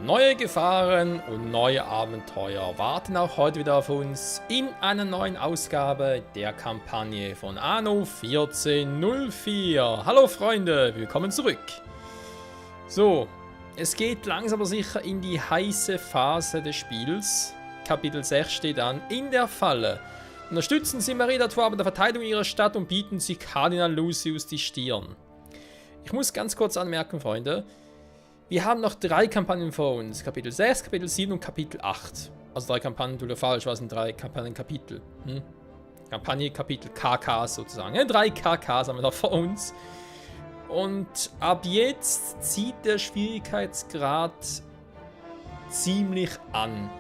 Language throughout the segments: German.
Neue Gefahren und neue Abenteuer warten auch heute wieder auf uns in einer neuen Ausgabe der Kampagne von Anno 1404. Hallo Freunde, willkommen zurück. So, es geht langsam aber sicher in die heiße Phase des Spiels. Kapitel 6 steht an, in der Falle. Unterstützen Sie Marie d'Artois bei der Verteidigung ihrer Stadt und bieten Sie Kardinal Lucius die Stirn. Ich muss ganz kurz anmerken, Freunde. Wir haben noch 3 Kampagnen vor uns. Kapitel 6, Kapitel 7 und Kapitel 8. Also 3 Kampagnen, du falsch, was sind 3 Kampagnen-Kapitel? Kampagne, Kapitel, KKs sozusagen. Ja, 3 KKs haben wir noch vor uns. Und ab jetzt zieht der Schwierigkeitsgrad ziemlich an.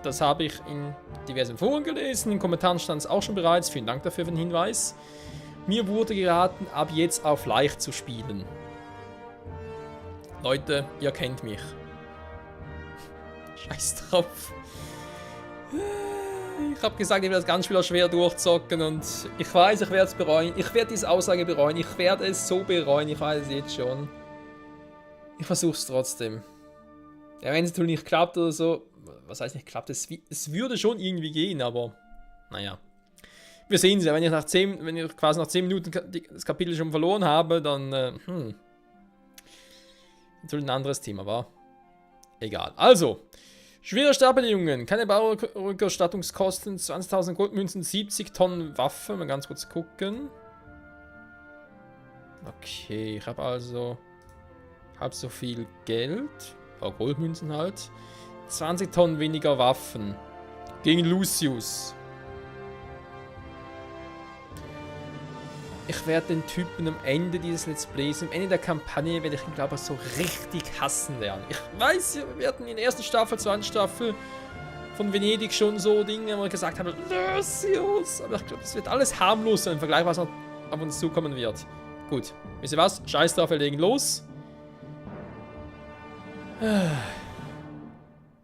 Das habe ich in diversen Foren gelesen, in den Kommentaren stand es auch schon bereits. Vielen Dank dafür für den Hinweis. Mir wurde geraten, ab jetzt auf leicht zu spielen. Leute, ihr kennt mich. Scheiß drauf. Ich habe gesagt, ich werde das ganz schwer durchzocken und ich weiß, ich werde es bereuen. Ich werde diese Aussage bereuen. Ich werde es so bereuen, ich weiß es jetzt schon. Ich versuche es trotzdem. Ja, wenn es natürlich nicht klappt oder so. Was heißt nicht klappt? Es würde schon irgendwie gehen, aber naja. Wir sehen es ja, wenn ich quasi nach 10 Minuten das Kapitel schon verloren habe, dann natürlich ein anderes Thema, war. Egal. Also, schwere Startbedingungen. Keine Baurückerstattungskosten, 20.000 Goldmünzen, 70 Tonnen Waffe. Mal ganz kurz gucken. Okay, ich habe also halb so viel Geld. Auch Goldmünzen halt. 20 Tonnen weniger Waffen. Gegen Lucius. Ich werde den Typen am Ende dieses Let's Plays, am Ende der Kampagne, werde ich ihn, glaube ich, so richtig hassen lernen. Ich weiß, wir hatten in der ersten Staffel, zweiten Staffel von Venedig schon so Dinge, wo ich gesagt habe, Lucius. Aber ich glaube, das wird alles harmlos sein im Vergleich, was noch auf uns zukommen wird. Gut, wisst ihr was? Scheiß drauf, wir legen los.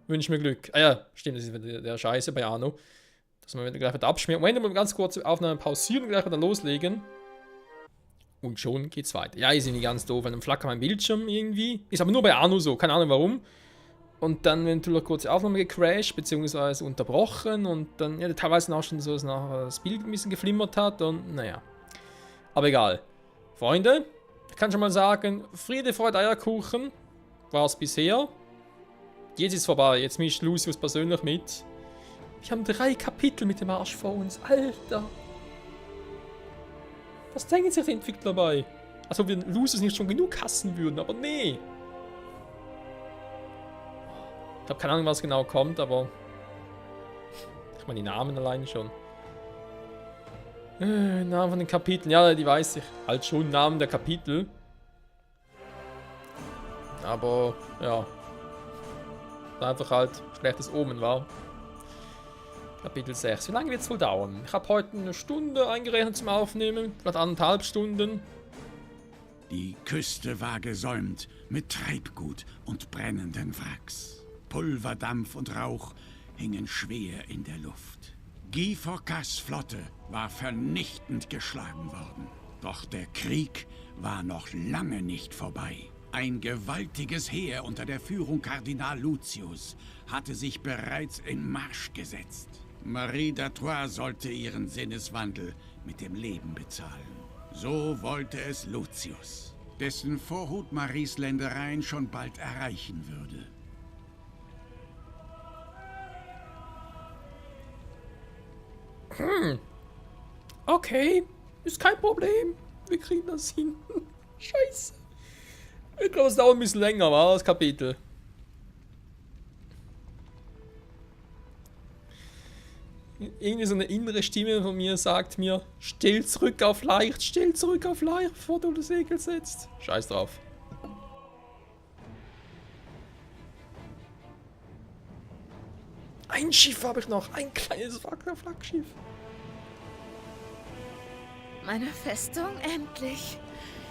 Wünsche mir Glück. Ah ja, stimmt, das ist wieder der Scheiße bei Anno. Dass wir gleich wieder abschmieren. Moment, mal ganz kurz Aufnahme pausieren und gleich wieder loslegen. Und schon geht's weiter. Ja, ist nicht ganz doof, dann flackert mein Bildschirm irgendwie. Ist aber nur bei Anno so, keine Ahnung warum. Und dann wird natürlich kurze Aufnahme gecrashed, beziehungsweise unterbrochen. Und dann, ja, teilweise auch schon so, dass nachher das Bild ein bisschen geflimmert hat. Und naja. Aber egal. Freunde, ich kann schon mal sagen, Friede, Freude, Eierkuchen war es bisher. Jetzt ist vorbei, jetzt mischt Lucius persönlich mit. Wir haben 3 Kapitel mit dem Arsch vor uns, Alter. Was denken sich die Entwickler dabei? Als ob wir Lucius nicht schon genug hassen würden, aber nee. Ich habe keine Ahnung, was genau kommt, aber ich meine die Namen alleine schon. Namen von den Kapiteln, ja, die weiß ich. Halt schon Namen der Kapitel. Aber, ja. Einfach halt schlechtes Omen war. Kapitel 6. Wie lange wird es wohl dauern? Ich habe heute eine Stunde eingerechnet zum Aufnehmen, vielleicht 1,5 Stunden. Die Küste war gesäumt mit Treibgut und brennenden Wracks. Pulverdampf und Rauch hingen schwer in der Luft. Guy Fawkes Flotte war vernichtend geschlagen worden. Doch der Krieg war noch lange nicht vorbei. Ein gewaltiges Heer unter der Führung Kardinal Lucius hatte sich bereits in Marsch gesetzt. Marie d'Artois sollte ihren Sinneswandel mit dem Leben bezahlen. So wollte es Lucius, dessen Vorhut Maries Ländereien schon bald erreichen würde. Okay, ist kein Problem. Wir kriegen das hin. Scheiße. Ich glaube, es dauert ein bisschen länger, war das Kapitel. Irgendwie so eine innere Stimme von mir sagt mir, stell zurück auf leicht, bevor du das Segel setzt. Scheiß drauf. Ein Schiff habe ich noch, ein kleines Flaggschiff. Meine Festung, endlich.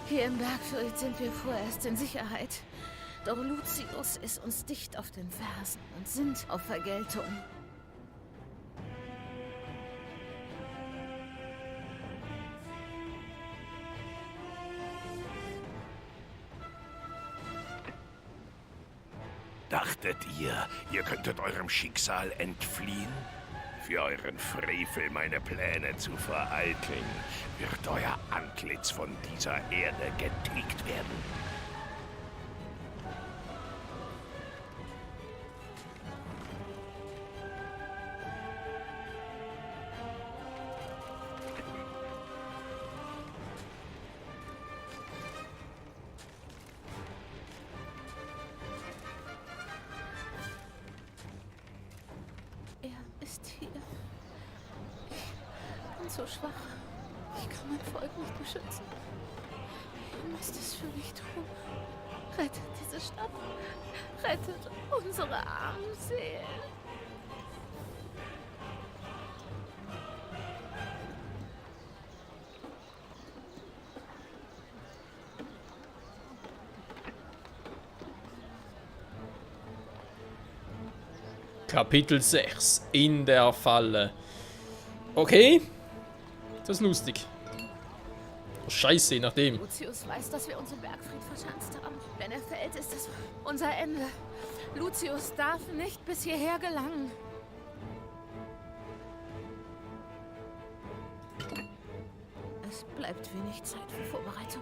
Hier im Bergfried sind wir vorerst in Sicherheit. Doch Lucius ist uns dicht auf den Fersen und sind auf Vergeltung. Dachtet ihr, ihr könntet eurem Schicksal entfliehen? Für euren Frevel, meine Pläne zu vereiteln, wird euer Antlitz von dieser Erde getilgt werden. Er ist hier. Ich bin so schwach. Ich kann mein Volk nicht beschützen. Ihr müsst es für mich tun. Rettet diese Stadt. Rettet unsere armen Seelen. Kapitel 6. In der Falle. Okay. Das ist lustig. Oh, Scheiße, je nachdem. Lucius weiß, dass wir uns im Bergfried verschanzt haben. Wenn er fällt, ist das unser Ende. Lucius darf nicht bis hierher gelangen. Es bleibt wenig Zeit für Vorbereitung.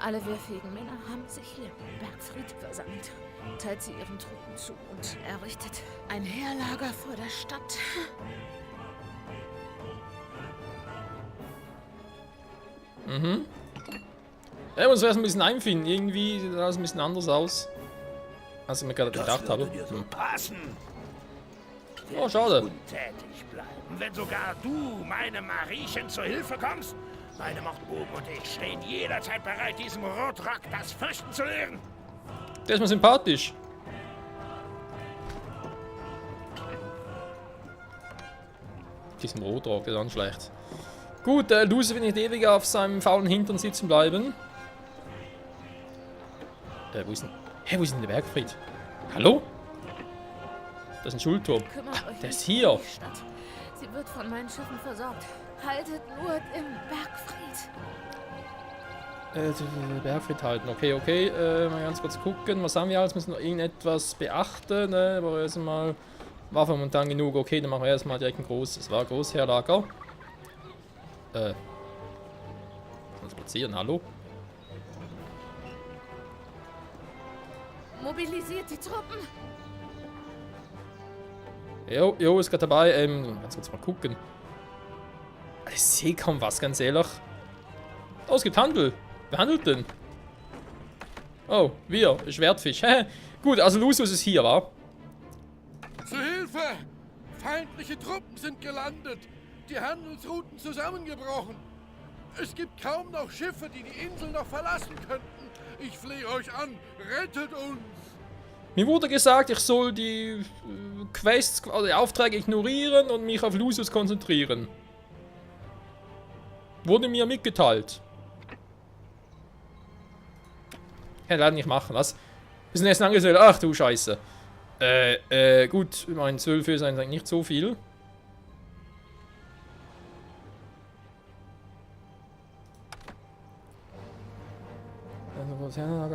Alle wehrfähigen Männer haben sich hier im Bergfried versammelt. Teilt sie ihren Truppen zu und errichtet ein Heerlager vor der Stadt. Mhm. Ja, muss erst ein bisschen einfinden. Irgendwie sieht das ein bisschen anders aus, als ich mir gerade gedacht habe. Dir so passen. Oh, schade. Untätig bleiben, wenn sogar du, meine Mariechen, zur Hilfe kommst. Meine Mordbuben und ich stehen jederzeit bereit, diesem Rotrock das Fürchten zu lehren. Der ist mir sympathisch. Diesem Rotrock ist auch schlecht. Gut, Lucy will nicht ewig auf seinem faulen Hintern sitzen bleiben. Wo ist denn? Hä, wo ist denn der Bergfried? Hallo? Das ist ein Schulturm. Ah, der ist hier. Sie wird von meinen Schiffen versorgt. Haltet nur im Bergfried. Bergfried halten. Okay, okay. Mal ganz kurz gucken. Was haben wir alles? Müssen wir noch irgendetwas beachten? Aber erstmal war momentan genug. Okay, dann machen wir erstmal direkt ein großes. War Großheerlager. Transportieren, hallo? Mobilisiert die Truppen. Jo, ist gerade dabei. Ganz kurz mal gucken. Ich sehe kaum was, ganz ehrlich. Oh, es gibt Handel. Wer handelt denn? Oh, wir. Schwertfisch. Gut, also Lucius ist hier, wa? Zu Hilfe! Feindliche Truppen sind gelandet. Die Handelsrouten zusammengebrochen. Es gibt kaum noch Schiffe, die die Insel noch verlassen könnten. Ich flehe euch an, rettet uns! Mir wurde gesagt, ich soll die Quests, also die Aufträge ignorieren und mich auf Lucius konzentrieren. Wurde mir mitgeteilt. Kann ich leider nicht machen, was? Wir sind erst angesellt. Ach du Scheiße. Gut, ich meine 12 ist eigentlich nicht so viel.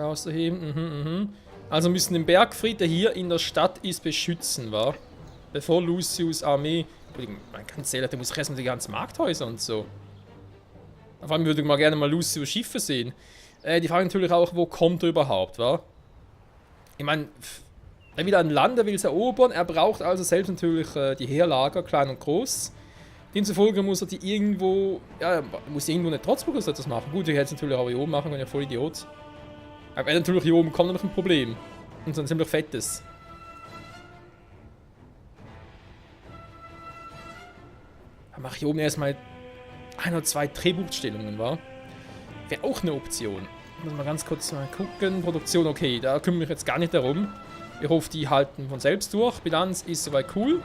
Auszuheben. Also müssen den Bergfried, der hier in der Stadt ist, beschützen, wa? Bevor Lucius Armee. Man kann zählen, der muss erstmal die ganzen Markthäuser und so. Vor allem würde ich mal gerne mal Lucius Schiffe sehen. Die Frage natürlich auch, wo kommt er überhaupt, wa? Ich meine, er will an Land, er will es erobern, er braucht also selbst natürlich die Heerlager, klein und groß. Demzufolge muss er die irgendwo, ja, muss irgendwo eine Trotzburg oder das machen. Gut, ich hätte es natürlich auch hier oben machen können, ja voll Idiot. Aber wenn natürlich hier oben kommt, dann noch ein Problem. Und so ein ziemlich fettes. Dann mache ich hier oben erstmal 1 oder 2 Drehbuchstellungen, wa? Wäre auch eine Option. Muss mal ganz kurz mal gucken. Produktion, okay, da kümmere ich mich jetzt gar nicht darum. Ich hoffe, die halten von selbst durch. Bilanz ist soweit cool.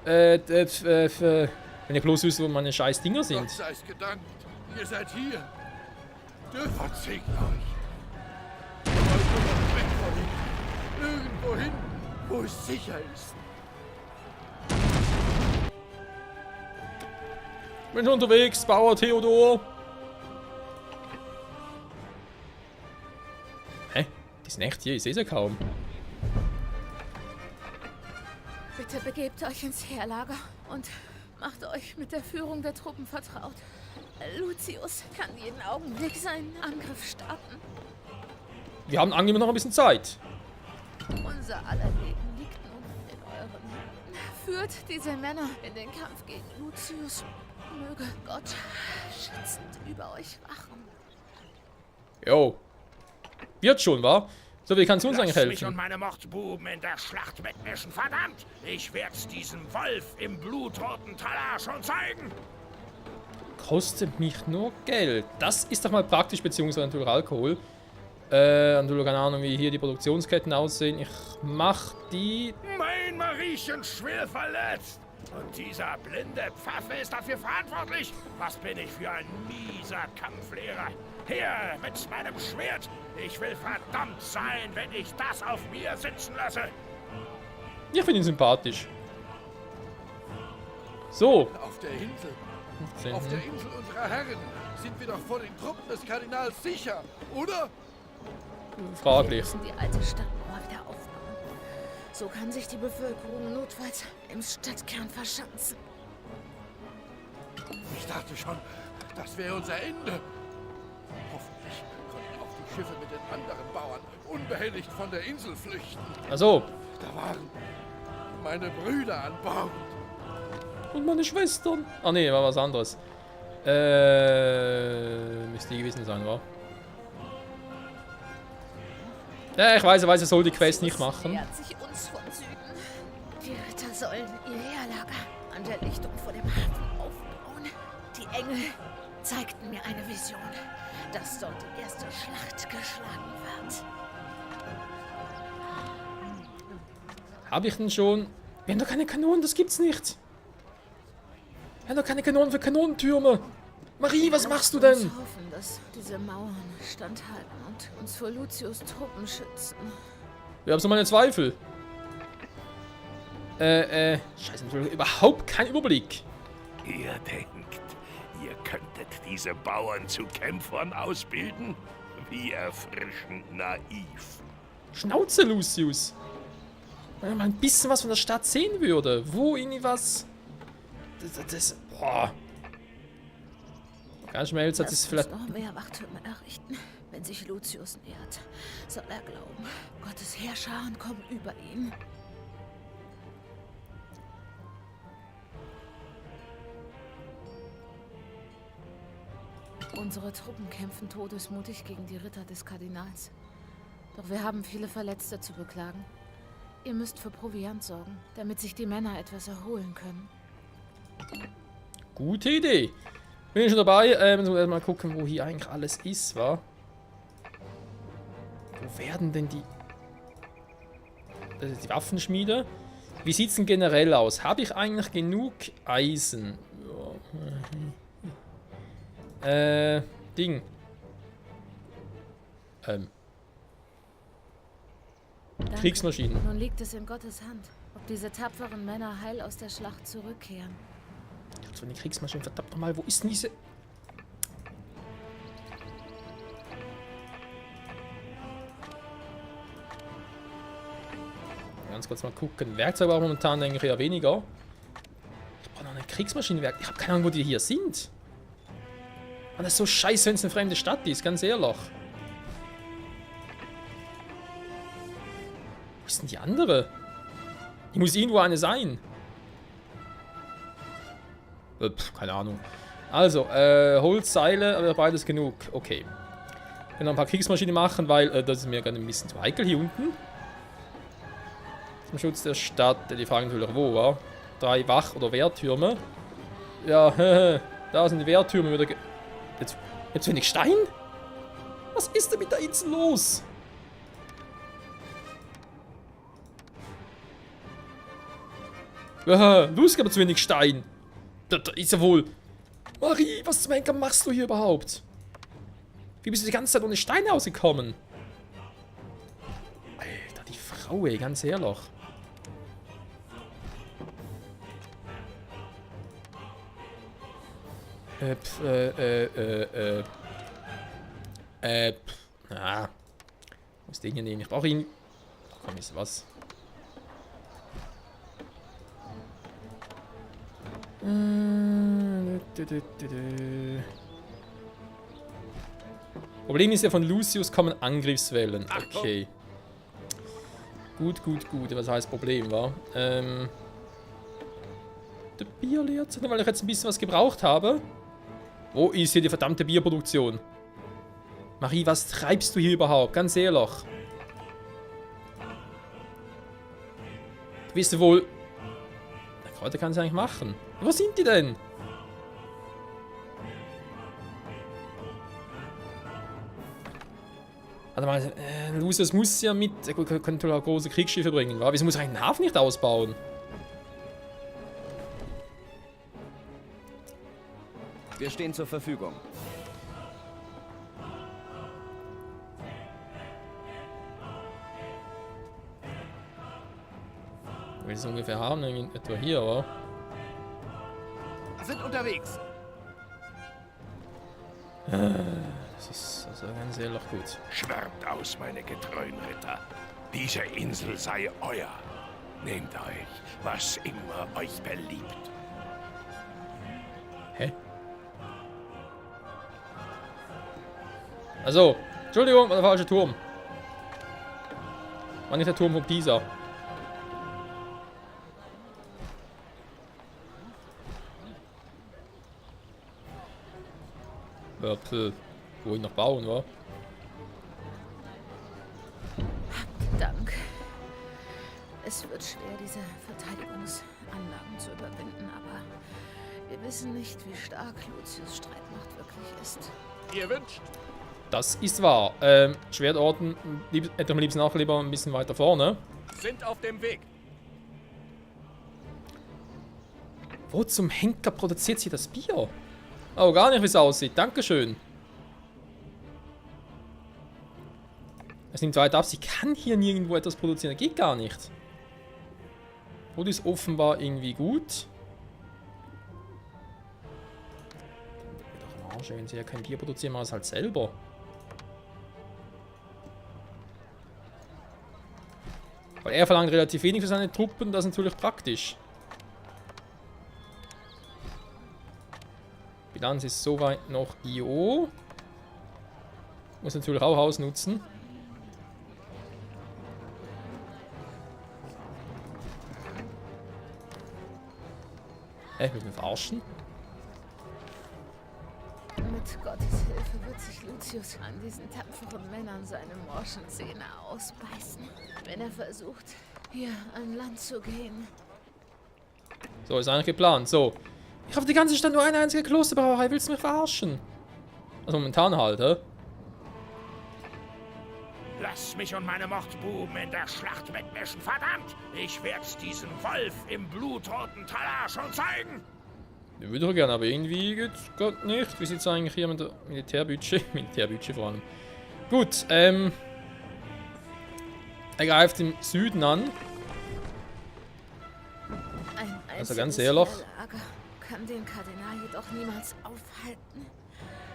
Wenn ihr bloß wisst, wo meine scheiß Dinger sind. Gott sei's gedankt, ihr seid hier. Gott segne euch. Wollt nur noch weg von hier. Irgendwo hin, wo es sicher ist. Bin schon unterwegs, Bauer Theodor. Hä? Die sind echt hier, ich sehe sie kaum. Bitte begebt euch ins Heerlager und macht euch mit der Führung der Truppen vertraut. Lucius kann jeden Augenblick seinen Angriff starten. Wir haben angeblich noch ein bisschen Zeit. Unser aller Leben liegt nun in euren Händen. Führt diese Männer in den Kampf gegen Lucius. Möge Gott schützend über euch wachen. Jo. Wird schon, wa? So, wie kannst du uns eigentlich Lass mich und helfen? meine Mordsbuben in der Schlacht mitmischen, verdammt! Ich werd's diesem Wolf im blutroten Talar schon zeigen! Kostet mich nur Geld. Das ist doch mal praktisch, beziehungsweise natürlich Alkohol. Natürlich keine Ahnung, wie hier die Produktionsketten aussehen. Ich mach die... Mein Mariechen schwer verletzt! Und dieser blinde Pfaffe ist dafür verantwortlich? Was bin ich für ein mieser Kampflehrer? Her mit meinem Schwert! Ich will verdammt sein, wenn ich das auf mir sitzen lasse! Ich finde ihn sympathisch. So. Auf der Insel. 15. Auf der Insel unserer Herren sind wir doch vor den Truppen des Kardinals sicher, oder? Wir Fraglich. müssen die alte Stadtmauer wieder aufbauen. So kann sich die Bevölkerung notfalls im Stadtkern verschanzen. Ich dachte schon, das wäre unser Ende. Hoffentlich konnten auch die Schiffe mit den anderen Bauern unbehelligt von der Insel flüchten. Also. Da waren meine Brüder an Bord. Und meine Schwestern. Ah ne, war was anderes. Müsste die gewesen sein, wa? Ja, ich weiß, er soll die Quest nicht machen. Nähert sich uns von Süden. Die Ritter sollen ihr Heerlager an der Lichtung vor dem Hafen aufbauen. Die Engel zeigten mir eine Vision, dass dort die erste Schlacht geschlagen wird. Habe ich denn schon? Wir haben doch keine Kanonen, das gibt's nicht. Wir haben doch keine Kanonen für Kanonentürme. Marie, was machst du Lasst denn? uns hoffen, dass diese Mauern standhalten und uns vor Lucius Truppen schützen. Wir haben so meine Zweifel. Scheiße, natürlich überhaupt keinen Überblick. Ihr denkt, ihr könntet diese Bauern zu Kämpfern ausbilden? Wie erfrischend naiv. Schnauze, Lucius. Wenn man mal ein bisschen was von der Stadt sehen würde. Wo irgendwie was... Boah. Ganz schmelz hat es Lasst vielleicht... uns noch mehr Wachtürme errichten. Wenn sich Lucius nähert, soll er glauben, Gottes Heerscharen kommen über ihn. Unsere Truppen kämpfen todesmutig gegen die Ritter des Kardinals. Doch wir haben viele Verletzte zu beklagen. Ihr müsst für Proviant sorgen, damit sich die Männer etwas erholen können. Gute Idee. Bin schon dabei. Müssen wir mal gucken, wo hier eigentlich alles ist, wa? Wo werden denn die... Das ist die Waffenschmiede. Wie sieht's denn generell aus? Habe ich eigentlich genug Eisen? Ding. Danke. Kriegsmaschinen. Nun liegt es in Gottes Hand, ob diese tapferen Männer heil aus der Schlacht zurückkehren. So eine Kriegsmaschine, verdammt nochmal, wo ist denn diese... Ganz kurz mal gucken. Werkzeug war momentan, denke ich, eher weniger. Ich brauche noch eine Kriegsmaschinenwerk. Ich habe keine Ahnung, wo die hier sind. Und das ist so scheiße, wenn es eine fremde Stadt ist, ganz ehrlich. Wo ist denn die andere? Die muss irgendwo eine sein. Keine Ahnung. Also, Holz, Seile, aber beides genug. Okay. Ich kann noch ein paar Kriegsmaschinen machen, weil das ist mir gerade ein bisschen zu heikel hier unten. Zum Schutz der Stadt. Die Frage natürlich, wo, wa? 3 Wach- oder Wehrtürme. Ja, da sind die Wehrtürme wieder. Jetzt wenig Stein? Was ist denn mit der Insel los? Lustig, aber zu wenig Stein. Da ist ja wohl... Marie, was zum Henker machst du hier überhaupt? Wie bist du die ganze Zeit ohne Steine ausgekommen? Alter, die Frau, ey, ganz ehrlich. Muss den hier nehmen. Ich brauche ihn. Komm, ist was. Problem ist ja, von Lucius kommen Angriffswellen. Okay. Gut. Was heißt Problem, wa? Der Bier leert sich, weil ich jetzt ein bisschen was gebraucht habe. Wo ist hier die verdammte Bierproduktion? Marie, was treibst du hier überhaupt? Ganz ehrlich. Du wirst wohl... Na, Kräuter kann sie eigentlich machen. Wo sind die denn? Warte mal, Lucius muss ja mit... Gut, könnte auch große Kriegsschiffe bringen, wa? Wieso muss er eigentlich den Hafen nicht ausbauen? Wir stehen zur Verfügung. Ich will es ungefähr haben, etwa hier, oder? Sind unterwegs. Das ist also ganz ehrlich gut. Schwärmt aus, meine getreuen Ritter. Diese Insel sei euer. Nehmt euch, was immer euch beliebt. Hä? Also, Entschuldigung, war der falsche Turm. War nicht der Turm von Pisa. Wo ich noch bauen, wa? Habt Dank. Es wird schwer, diese Verteidigungsanlagen zu überwinden, aber wir wissen nicht, wie stark Lucius Streitmacht wirklich ist. Ihr wünscht. Das ist wahr. Schwertorten hätte ich am liebsten auch lieber ein bisschen weiter vorne. Sind auf dem Weg. Wo zum Henker produziert sie das Bier? Oh, gar nicht, wie es aussieht. Dankeschön. Es nimmt weiter ab. Sie kann hier nirgendwo etwas produzieren. Das geht gar nicht. Brot ist offenbar irgendwie gut. Doch am Arsch, wenn sie ja kein Bier produzieren, machen sie es halt selber. Weil er verlangt relativ wenig für seine Truppen. Das ist natürlich praktisch. Bilanz ist soweit noch IO. Muss natürlich auch ausnutzen. Willst du mich verarschen? Mit Gottes Hilfe wird sich Lucius an diesen tapferen Männern seine morschen Zähne ausbeißen, wenn er versucht, hier an Land zu gehen. So, ist eigentlich geplant. So. Ich habe die ganze Stadt nur eine einzige Klosterbrauerei. Willst du mich verarschen? Also momentan halt, hä? Lass mich und meine Mordbuben in der Schlacht mitmischen, verdammt! Ich werd's diesem Wolf im blutroten Talar schon zeigen! Ich würde doch gerne, aber irgendwie geht's gerade nicht. Wie sieht's eigentlich hier mit der Militärbudget? Militärbudget vor allem. Gut, er greift im Süden an. Ein Also ganz einziges ehrlich. Heerlager kann den Kardinal jedoch niemals aufhalten.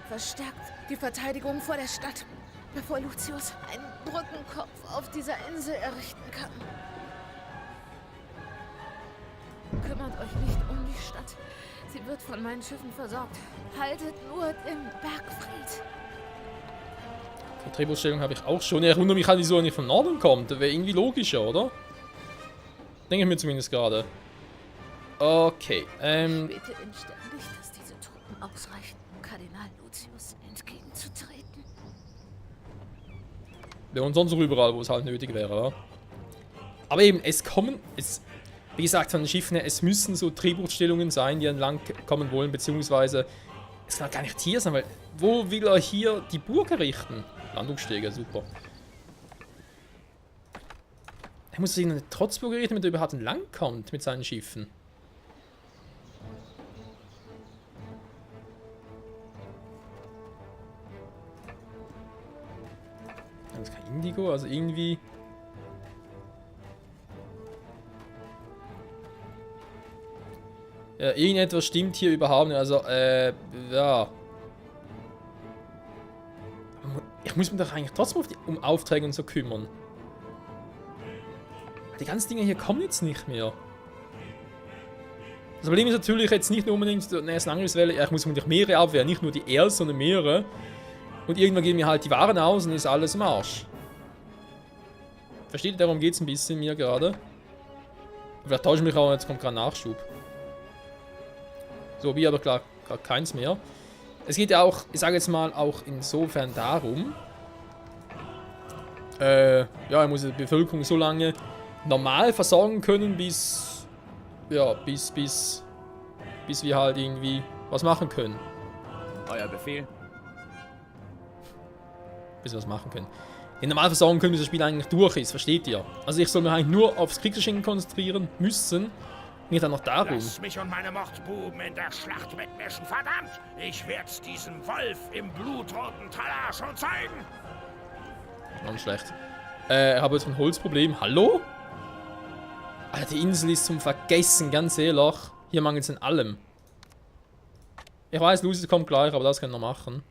Verstärkt die Verteidigung vor der Stadt, bevor Lucius einen Brückenkopf auf dieser Insel errichten kann. Kümmert euch nicht um die Stadt. Sie wird von meinen Schiffen versorgt. Haltet nur den Bergfried. Vertretungsstellung habe ich auch schon. Ich wundere mich halt, wieso er nicht vom Norden kommt. Das wäre irgendwie logischer, oder? Denke ich mir zumindest gerade. Okay, Bete inständig, dass diese Truppen ausreichen, um Kardinal Lucius entgegenzutreten. Ja, und sonst auch überall, wo es halt nötig wäre, ja. Aber eben, wie gesagt, von den Schiffen her, es müssen so Triebutstellungen sein, die an Land kommen wollen, beziehungsweise es kann gar nicht hier sein, weil wo will er hier die Burg errichten? Landungsstege, super. Er muss sich eine Trotzburg errichten, damit er überhaupt an Land kommt mit seinen Schiffen. Das ist kein Indigo, also irgendwie... Ja, irgendetwas stimmt hier überhaupt nicht, also, ja. Ich muss mich doch eigentlich trotzdem um Aufträge und so kümmern. Die ganzen Dinge hier kommen jetzt nicht mehr. Das Problem ist natürlich jetzt nicht nur unbedingt der nächsten Angriffswelle, ich muss unbedingt mehrere abwehren, nicht nur die erste, sondern mehrere. Und irgendwann gehen mir halt die Waren aus und ist alles im Arsch. Versteht ihr, darum geht es ein bisschen mir gerade. Vielleicht tausche ich mich auch, jetzt kommt gerade Nachschub. So, wie aber klar, gerade keins mehr. Es geht ja auch, ich sage jetzt mal, auch insofern darum, ja, er muss die Bevölkerung so lange normal versorgen können, bis wir halt irgendwie was machen können. Euer Befehl. Bis wir was machen können. Normal versorgen können, bis das Spiel eigentlich durch ist, versteht ihr? Also ich soll mich eigentlich nur aufs Kriegsgeschehen konzentrieren müssen. Nicht dann noch darum. Lass mich und meine Mordbuben in der Schlacht mitmischen, verdammt! Ich werd's diesem Wolf im blutroten Talar schon zeigen! Ganz schlecht. Ich habe jetzt ein Holzproblem. Hallo? Alter, die Insel ist zum Vergessen, ganz ehrlich. Hier mangelt es an allem. Ich weiß, Lucy kommt gleich, aber das können wir machen.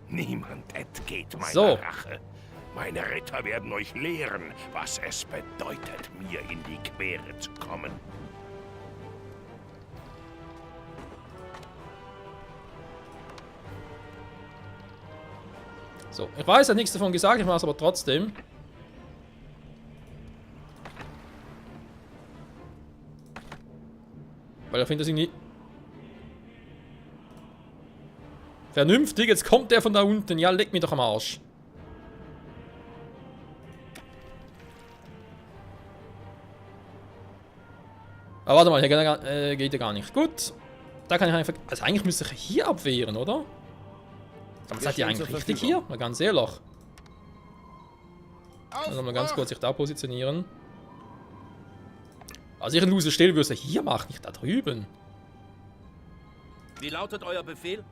Niemand entgeht meiner So. Rache. Meine Ritter werden euch lehren, was es bedeutet, mir in die Quere zu kommen. So, ich weiß, er hat nichts davon gesagt, ich mache es aber trotzdem. Weil ich finde das irgendwie vernünftig. Jetzt kommt der von da unten. Ja, leck mich doch am Arsch. Aber warte mal, hier geht ja gar nicht. Gut. Da kann ich einfach... Also eigentlich müsste ich hier abwehren, oder? Aber seid ihr eigentlich richtig hier? Mal ganz ehrlich. Also mal ganz kurz sich da positionieren. Also ich lose still, würde ich hier machen, nicht da drüben. Wie lautet euer Befehl?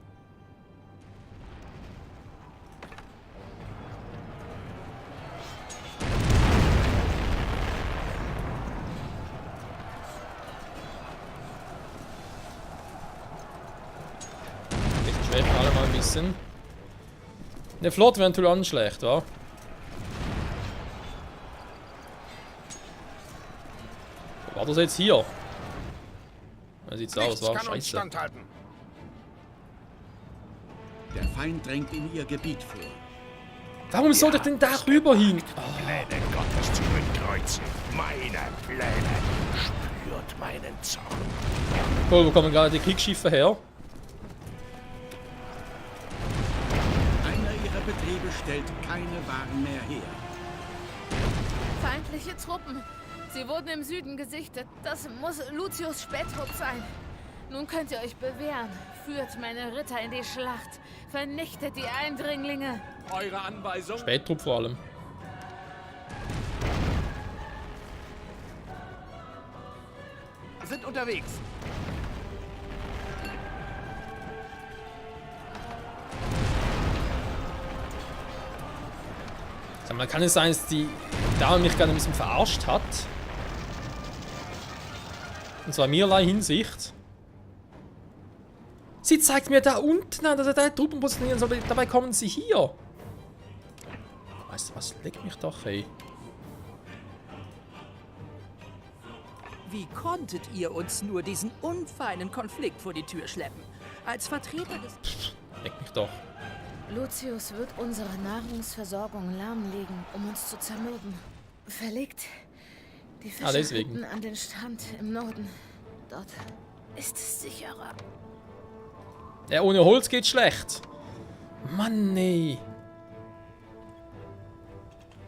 Ich schwäche alle mal ein bisschen. Der Flotte wäre natürlich auch nicht schlecht, wa? War das jetzt hier? Da sieht's aus, war kann uns scheiße. standhalten. Der Feind drängt in ihr Gebiet vor. Warum sollte ich denn da rüber hin? Pläne Gottes zu bekreuzen. Meine Pläne. Spürt meinen Zorn. Oh, wo kommen gerade die Kriegsschiffe her? Einer ihrer Betriebe stellt keine Waren mehr her. Feindliche Truppen. Sie wurden im Süden gesichtet. Das muss Lucius Spättrupp sein. Nun könnt ihr euch bewähren. Führt meine Ritter in die Schlacht. Vernichtet die Eindringlinge. Eure Anweisung? Spättrupp vor allem. Sind unterwegs. Sag mal, kann es sein, dass die Dame mich gerade ein bisschen verarscht hat? Und zwar in mehrerlei Hinsicht. Sie zeigt mir da unten an, dass er da Truppen positionieren soll, dabei kommen sie hier. Weißt du was, leck mich doch, ey. Wie konntet ihr uns nur diesen unfeinen Konflikt vor die Tür schleppen? Als Vertreter des... Leck mich doch. Lucius wird unsere Nahrungsversorgung lahmlegen, um uns zu zermürben. Verlegt die deswegen. Fischerhütten an den Strand im Norden. Dort ist es sicherer. Ja, ohne Holz geht schlecht. Mann, nee.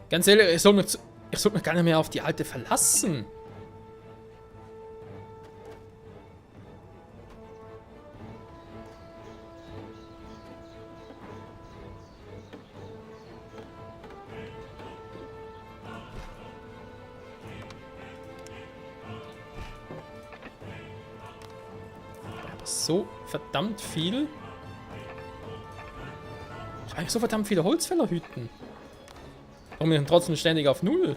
Ganz ehrlich, ich soll mich gar nicht mehr auf die alte verlassen. So verdammt viel. Ich habe eigentlich so verdammt viele Holzfällerhütten. Warum bin ich denn trotzdem ständig auf 0?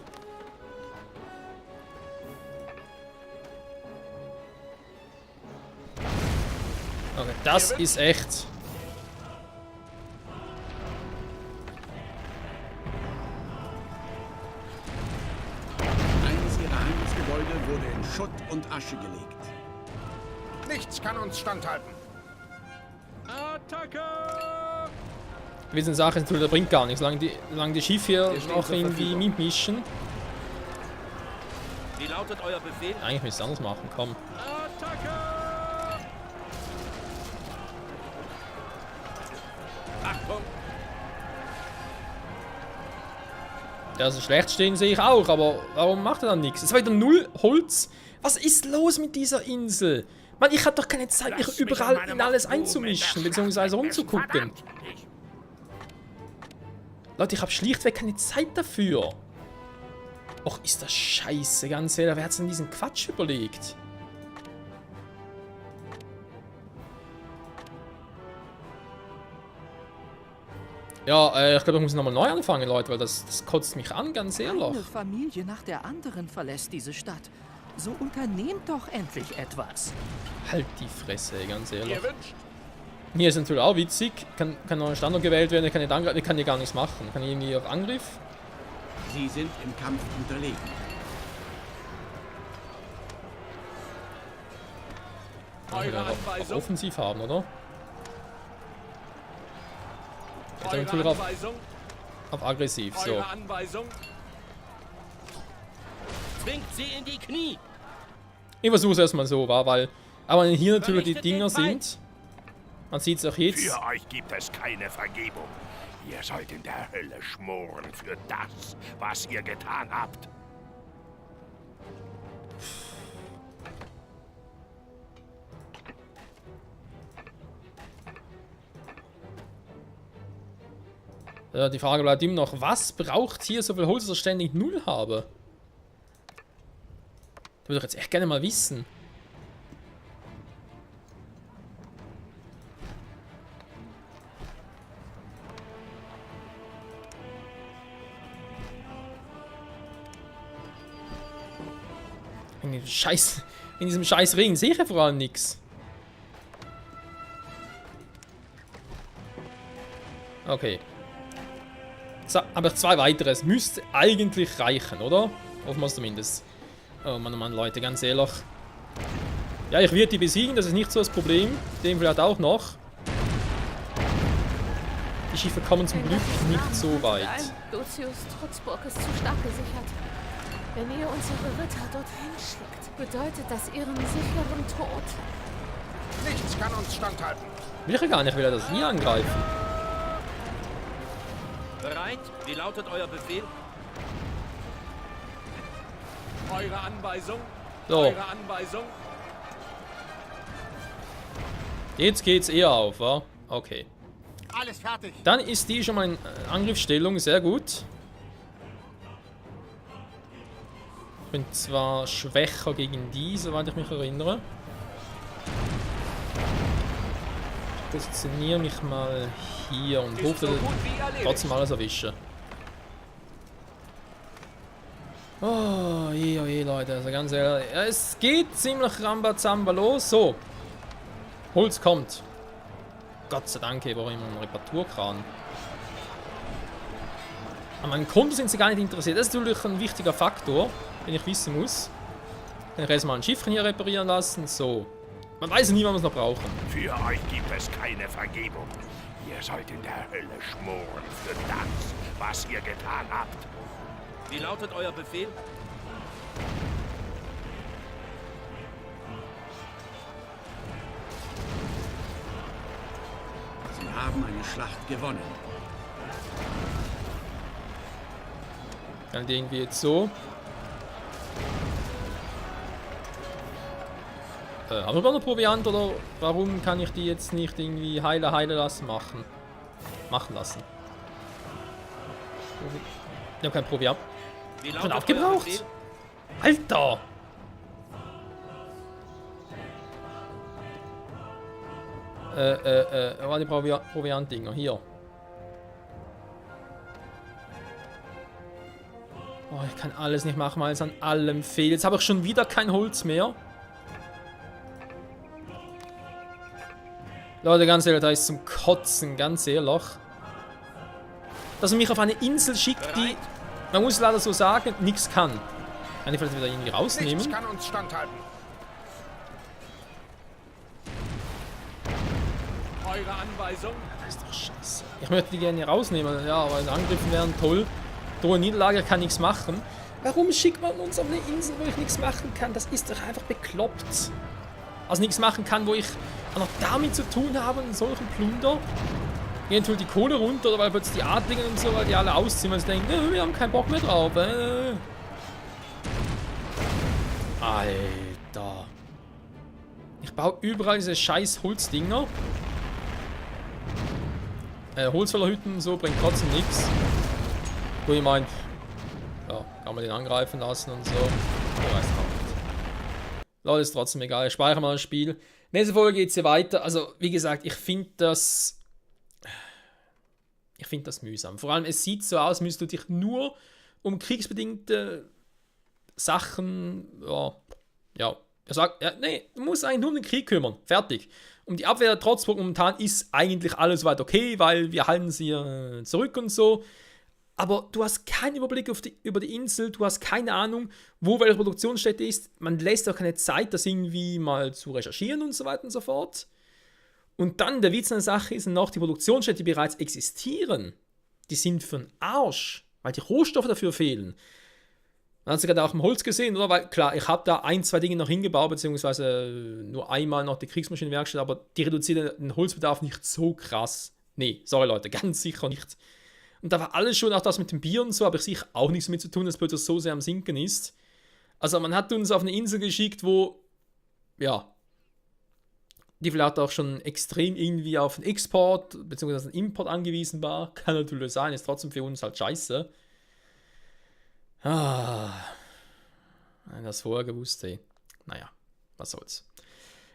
Okay, das ist echt. Gebäude wurde in Schutt und Asche gelegt. Nichts kann uns standhalten. Attacke! Gewisse Sachen das bringt gar nichts, solange die Schiffe hier noch irgendwie mitmischen. Wie lautet euer Befehl? Eigentlich müsste ich es anders machen, komm. Attacke! Achtung! Ja, also schlecht stehen sehe ich auch, aber warum macht er dann nichts? Es war wieder 0 Holz. Was ist los mit dieser Insel? Mann, ich hatte doch keine Zeit, mich überall in alles einzumischen, beziehungsweise rumzugucken. Leute, ich habe schlichtweg keine Zeit dafür. Och, ist das scheiße, ganz ehrlich. Wer hat sich denn diesen Quatsch überlegt? Ja, ich glaube, ich muss nochmal neu anfangen, Leute, weil das kotzt mich an, ganz ehrlich. Eine Familie nach der anderen verlässt diese Stadt. So unternehmt doch endlich etwas. Halt die Fresse, ganz ehrlich. Ihr wünscht. Hier ist natürlich auch witzig. Kann neuer Standort gewählt werden, ich kann hier gar nichts machen. Kann ich irgendwie auf Angriff? Sie sind im Kampf unterlegen. Eure Auf Anweisung. offensiv haben, oder? Jetzt Eure natürlich Anweisung. auf aggressiv, so. Eure Anweisung. Zwingt sie in die Knie. Ich versuche es erstmal so, weil aber wenn hier natürlich die Vernichtet den Dinger Feind. sind, man sieht es auch jetzt. Für euch gibt es keine Vergebung. Ihr sollt in der Hölle schmoren für das, was ihr getan habt. Ja, die Frage bleibt immer noch, was braucht hier so viel Holz, dass ich ständig 0 habe? Das würde ich jetzt echt gerne mal wissen. In diesem scheiß Ring sehe ich ja vor allem nichts. Okay. So, aber 2 weitere. Es müsste eigentlich reichen, oder? Hoffen wir es zumindest. Oh Mann, oh Mann, Leute, ganz ehrlich. Ja, ich werde die besiegen, das ist nicht so das Problem. Dem vielleicht auch noch. Die Schiffe kommen zum Glück nicht so weit. Lucius Trutzburg ist zu stark gesichert. Wenn ihr unsere Ritter dorthin schickt, bedeutet das ihren sicheren Tod. Nichts kann uns standhalten. Will ich ja gar nicht wieder das hier angreifen. Bereit? Wie lautet euer Befehl? Eure Anweisung. So, Eure Anweisung. jetzt geht's eher auf, wa? Okay. Alles fertig. Dann ist die schon mal in Angriffsstellung, sehr gut. Ich bin zwar schwächer gegen die, soweit ich mich erinnere. Ich positioniere mich mal hier und Ist hoffe, so gut wie erledigt. trotzdem alles erwische. Oh je, Leute, also ganz ehrlich, es geht ziemlich Rambazamba los. So, Holz kommt. Gott sei Dank, ich brauche immer einen Reparaturkran. An meinem Konto sind sie gar nicht interessiert. Das ist natürlich ein wichtiger Faktor, den ich wissen muss. Kann ich erstmal ein Schiffchen hier reparieren lassen. So. Man weiß ja nie, wann wir es noch brauchen. Für euch gibt es keine Vergebung. Ihr sollt in der Hölle schmoren für das, was ihr getan habt. Wie lautet euer Befehl? Sie haben eine Schlacht gewonnen. Dann irgendwie jetzt so. Haben wir überhaupt noch Proviant oder warum kann ich die jetzt nicht irgendwie heilen lassen machen lassen? Ich habe kein Proviant. Wie Schon lautet euer aufgebraucht? Befehl? Alter! Wo waren die Proviant-Dinger? Hier. Oh, ich kann alles nicht machen, weil es an allem fehlt. Jetzt habe ich schon wieder kein Holz mehr. Leute, ganz ehrlich, da ist zum Kotzen, ganz ehrlich. Dass man mich auf eine Insel schickt, die, man muss leider so sagen, nichts kann. Kann ich vielleicht wieder irgendwie rausnehmen? Nichts kann uns standhalten. Eure Anweisung? Das ist doch scheiße. Ich möchte die gerne rausnehmen, ja, aber angegriffen werden, toll. Drohe Niederlage, kann nichts machen. Warum schickt man uns auf eine Insel, wo ich nichts machen kann? Das ist doch einfach bekloppt. Also nichts machen kann, wo ich auch noch damit zu tun habe, in solchen Plunder. Gehen tut die Kohle runter, oder weil plötzlich die Adligen und so, weil die alle ausziehen, weil sie denken, wir haben keinen Bock mehr drauf. Alter. Ich baue überall diese scheiß Holzdinger. Holzfällerhütten und so bringt trotzdem nichts. Wo ich meine, ja, kann man den angreifen lassen und so. Oh, weiß nicht. Leute, ist trotzdem egal. Ich speichere mal das Spiel. Nächste Folge geht es hier weiter. Also, wie gesagt, ich finde das mühsam. Vor allem, es sieht so aus, müsstest du dich nur um kriegsbedingte Sachen, nee, du musst eigentlich nur um den Krieg kümmern. Fertig. Um die Abwehr der Trotzburg momentan ist eigentlich alles soweit okay, weil wir halten sie zurück und so. Aber du hast keinen Überblick über die Insel, du hast keine Ahnung, wo welche Produktionsstätte ist. Man lässt auch keine Zeit, das irgendwie mal zu recherchieren und so weiter und so fort. Und dann, der Witz an der Sache ist noch, die Produktionsstätten, die bereits existieren, die sind für den Arsch, weil die Rohstoffe dafür fehlen. Man hat es gerade auch im Holz gesehen, oder? Weil, klar, ich habe da 1, 2 Dinge noch hingebaut, beziehungsweise nur einmal noch die Kriegsmaschinenwerkstatt, aber die reduzieren den Holzbedarf nicht so krass. Nee, sorry Leute, ganz sicher nicht. Und da war alles schon, auch das mit dem Bier und so, habe ich sicher auch nichts damit zu tun, dass plötzlich so sehr am Sinken ist. Also man hat uns auf eine Insel geschickt, wo, ja, die vielleicht auch schon extrem irgendwie auf den Export bzw. den Import angewiesen war. Kann natürlich sein, ist trotzdem für uns halt scheiße. Das vorher gewusst, ey. Naja, was soll's.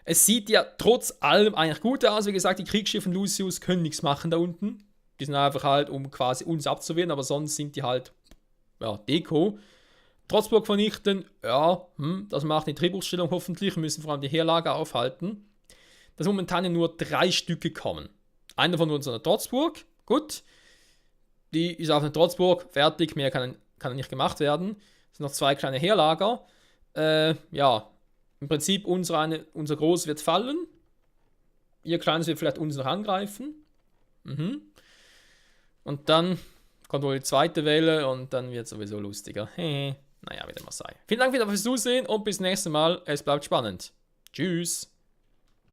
Es sieht ja trotz allem eigentlich gut aus. Wie gesagt, die Kriegsschiffe Lucius können nichts machen da unten. Die sind einfach halt, um quasi uns abzuwehren, aber sonst sind die halt, ja, Deko. Trotzburg vernichten, ja, das macht eine Drehbuchstellung hoffentlich. Wir müssen vor allem die Heerlager aufhalten. Dass momentan ja nur 3 Stücke kommen. Einer von uns an der Trotzburg, gut. Die ist auf der Trotzburg, fertig, mehr kann nicht gemacht werden. Es sind noch 2 kleine Heerlager. Ja, im Prinzip unser Großes wird fallen. Ihr Kleines wird vielleicht uns noch angreifen. Und dann kommt wohl die zweite Welle und dann wird es sowieso lustiger. Naja, wie dem auch sei. Vielen Dank wieder fürs Zusehen und bis nächstes Mal. Es bleibt spannend. Tschüss.